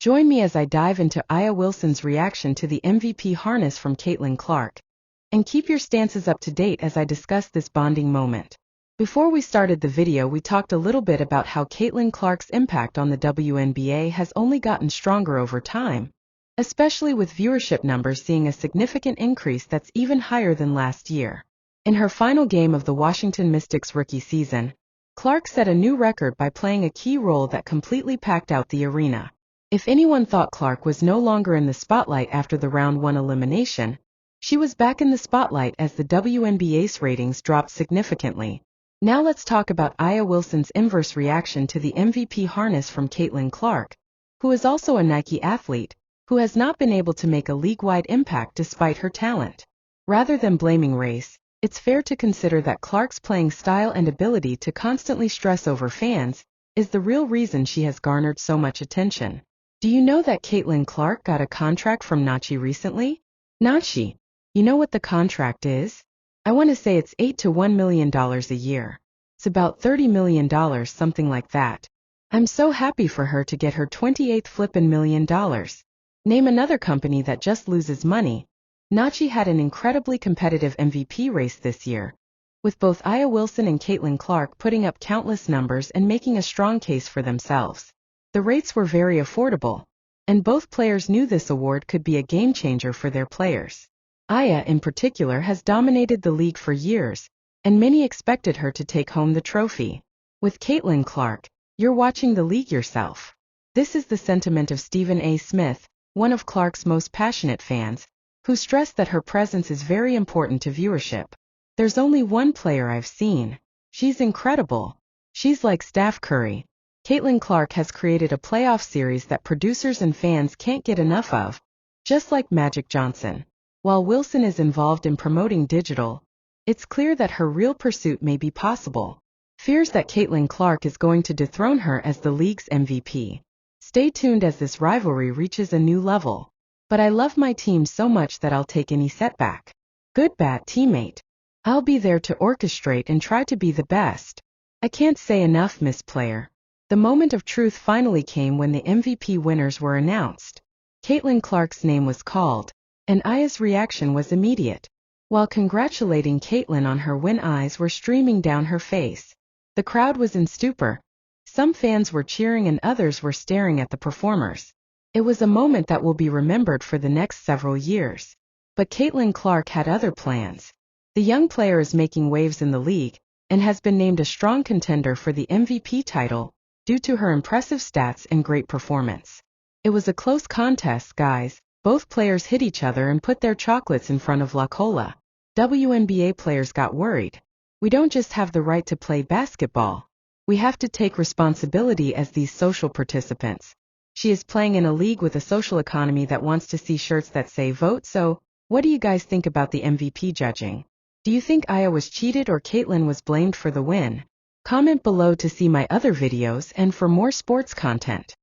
Join me as I dive into Aya Wilson's reaction to the MVP harness from Caitlin Clark. And keep your stances up to date as I discuss this bonding moment. Before we started the video, we talked a little bit about how Caitlin Clark's impact on the WNBA has only gotten stronger over time, especially with viewership numbers seeing a significant increase that's even higher than last year. In her final game of the Washington Mystics rookie season, Clark set a new record by playing a key role that completely packed out the arena. If anyone thought Clark was no longer in the spotlight after the round 1 elimination, she was back in the spotlight as the WNBA's ratings dropped significantly. Now let's talk about Aya Wilson's inverse reaction to the MVP harness from Caitlin Clark, who is also a Nike athlete, who has not been able to make a league-wide impact despite her talent. Rather than blaming race, it's fair to consider that Clark's playing style and ability to constantly stress over fans is the real reason she has garnered so much attention. Do you know that Caitlin Clark got a contract from Nike recently? Nike. You know what the contract is? I want to say it's $8 to $1 million a year. It's about $30 million, something like that. I'm so happy for her to get her 28th flippin' $1 million. Name another company that just loses money. Nike had an incredibly competitive MVP race this year, with both Aya Wilson and Caitlin Clark putting up countless numbers and making a strong case for themselves. The rates were very affordable, and both players knew this award could be a game changer for their players. Aya, in particular, has dominated the league for years, and many expected her to take home the trophy. With Caitlin Clark, you're watching the league yourself. This is the sentiment of Stephen A. Smith, one of Clark's most passionate fans, who stressed that her presence is very important to viewership. There's only one player I've seen. She's incredible. She's like Steph Curry. Caitlin Clark has created a playoff series that producers and fans can't get enough of, just like Magic Johnson. While Wilson is involved in promoting digital, it's clear that her real pursuit may be possible. Fears that Caitlin Clark is going to dethrone her as the league's MVP. Stay tuned as this rivalry reaches a new level. But I love my team so much that I'll take any setback. Good bat teammate. I'll be there to orchestrate and try to be the best. I can't say enough, Miss Player. The moment of truth finally came when the MVP winners were announced. Caitlin Clark's name was called, and Aya's reaction was immediate. While congratulating Caitlin on her win, eyes were streaming down her face. The crowd was in stupor. Some fans were cheering and others were staring at the performers. It was a moment that will be remembered for the next several years. But Caitlin Clark had other plans. The young player is making waves in the league, and has been named a strong contender for the MVP title, due to her impressive stats and great performance. It was a close contest, guys. Both players hit each other and put their chocolates in front of La Cola. WNBA players got worried. We don't just have the right to play basketball. We have to take responsibility as these social participants. She is playing in a league with a social economy that wants to see shirts that say vote. So, what do you guys think about the MVP judging? Do you think Aya was cheated or Caitlin was blamed for the win? Comment below to see my other videos and for more sports content.